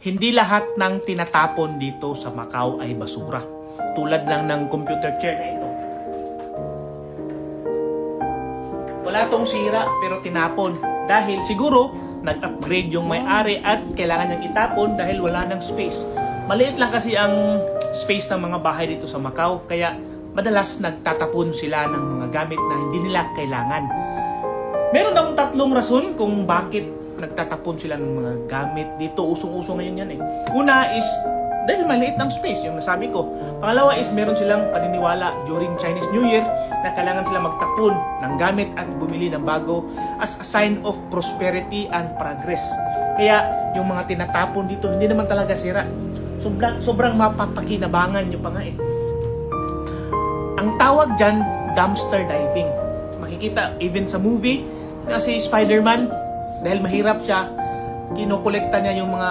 Hindi lahat ng tinatapon dito sa Macau ay basura. Tulad lang ng computer chair na ito. Wala tong sira pero tinapon. Dahil siguro nag-upgrade yung may-ari at kailangan niyang itapon dahil wala ng space. Maliit lang kasi ang space ng mga bahay dito sa Macau. Kaya madalas nagtatapon sila ng mga gamit na hindi nila kailangan. Meron akong tatlong rason kung bakit nagtatapon sila ng mga gamit dito. Usong-usong ngayon yan eh. Una is, dahil maliit ng space, yung nasabi ko. Pangalawa is, meron silang paniniwala during Chinese New Year na kailangan sila magtapon ng gamit at bumili ng bago as a sign of prosperity and progress. Kaya, yung mga tinatapon dito, hindi naman talaga sira. Sobrang mapapakinabangan nyo pa nga eh. Ang tawag dyan, dumpster diving. Makikita, even sa movie, na si Spider-Man, dahil mahirap siya, kinokolekta niya yung mga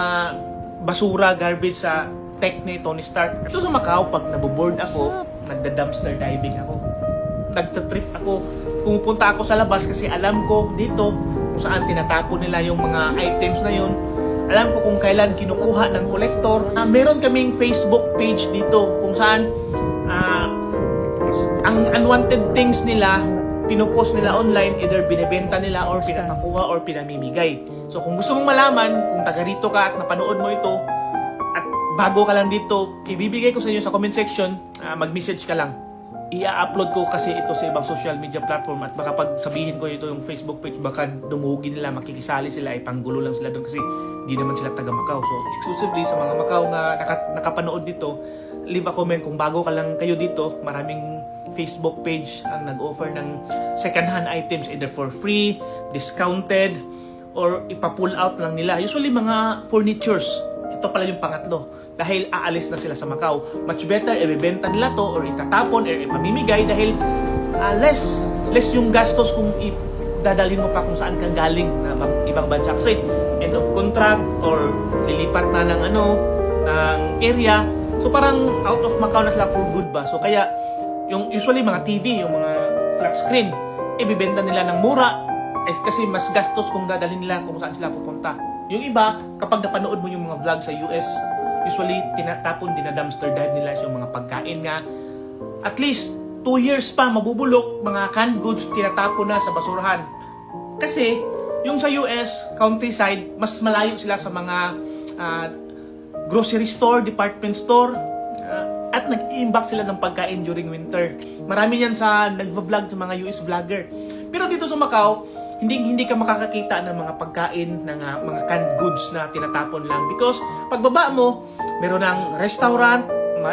basura, garbage sa tech ni Tony Stark. Ito sa Macau, pag naboboard ako, nagda-dumpster diving ako. Nagta-trip ako. Pumupunta ako sa labas kasi alam ko dito kung saan tinatapon nila yung mga items na yun. Alam ko kung kailan kinukuha ng collector. Meron kaming Facebook page dito kung saan ang unwanted things nila pinupost nila online, either binibenta nila or pinapakuha or pinamimigay. So kung gusto mong malaman kung taga rito ka at napanood mo ito at bago ka lang dito, ibibigay ko sa inyo sa comment section, mag-message ka lang. I-upload ko kasi ito sa ibang social media platform at baka pag sabihin ko ito yung Facebook page, baka dumugi nila, makikisali sila, ipanggulo lang sila doon kasi di naman sila taga Macau. So exclusively sa mga Macau na nakapanood dito, leave a comment kung bago ka lang kayo dito. Maraming Facebook page ang nag-offer ng second-hand items either for free, discounted, or ipa-pull out lang nila. Usually mga furnitures. Ito pala yung pangatlo. Dahil aalis na sila sa Macau. Much better, ibebenta nila to or itatapon or ipamimigay dahil less yung gastos kung dadalhin mo pa kung saan kang galing na ibang bansa. Kasi end of contract or lilipat na ng area. So parang out of Macau na sila for good ba? So kaya yung usually mga TV, yung mga flat screen, ibibenta nila ng mura kasi mas gastos kung dadalhin nila kung saan sila pupunta. Yung iba, kapag napanood mo yung mga vlog sa US, usually tinatapon, dumpster dive nila yung mga pagkain nga. At least 2 years pa mabubulok, mga canned goods tinatapon na sa basurahan. Kasi yung sa US, countryside, mas malayo sila sa mga grocery store, department store, at nag-i-imbak sila ng pagkain during winter. Marami yan sa nagva-vlog sa mga US vlogger. Pero dito sa Macau, hindi ka makakakita ng mga pagkain, ng mga canned goods na tinatapon lang. Because pagbaba mo, meron ng restaurant,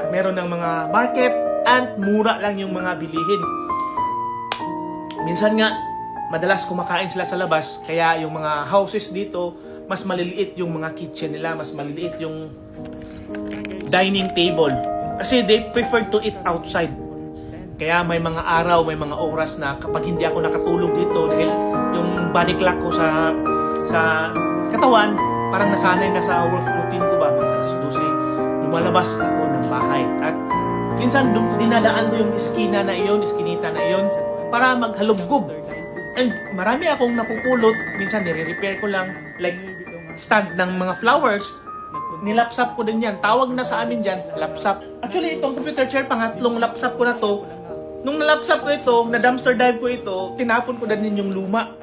meron ng mga market, and mura lang yung mga bilihin. Minsan nga, madalas kumakain sila sa labas, kaya yung mga houses dito, mas maliliit yung mga kitchen nila, mas maliliit yung dining table. Kasi they prefer to eat outside. Kaya may mga araw, may mga oras na kapag hindi ako nakatulog dito dahil yung body clock ko sa katawan, parang nasanay na sa work routine ko ba, mga alas 12, lumalabas ako ng bahay. At minsan dinadaan ko yung iskinita na iyon, para maghaluggob. And marami akong napupulot, minsan nire-repair ko lang, like stand ng mga flowers, nilapsap ko din yan. Tawag na sa amin dyan, lapsap. Actually, itong computer chair, pangatlong lapsap ko na to. Nung nalapsap ko ito, na dumpster dive ko ito, tinapon ko din yung luma.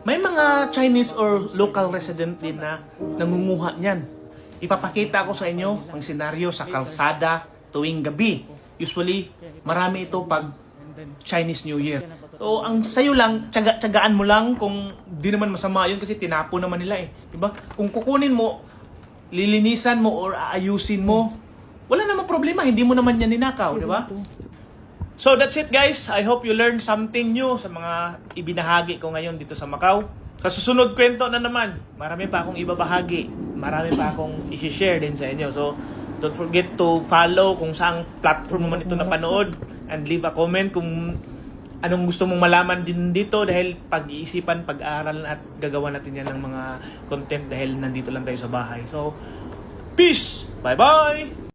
May mga Chinese or local resident din na nangunguha niyan. Ipapakita ko sa inyo ang senaryo sa kalsada tuwing gabi. Usually, marami ito pag Chinese New Year. So, ang sayo lang, tsagaan mo lang kung di naman masama yun kasi tinapon naman nila eh. Diba? Kung kukunin mo, lilinisan mo or aayusin mo, wala namang problema, hindi mo naman yan ninakaw, di ba? So that's it guys, I hope you learned something new sa mga ibinahagi ko ngayon dito sa Macau. Sa susunod kwento na naman, marami pa akong ibabahagi, marami pa akong i-share din sa inyo. So don't forget to follow kung saang platform naman ito napanood and leave a comment kung anong gusto mong malaman din dito dahil pag-iisipan, pag-aaral at gagawa natin yan ng mga content dahil nandito lang tayo sa bahay. So, peace! Bye-bye!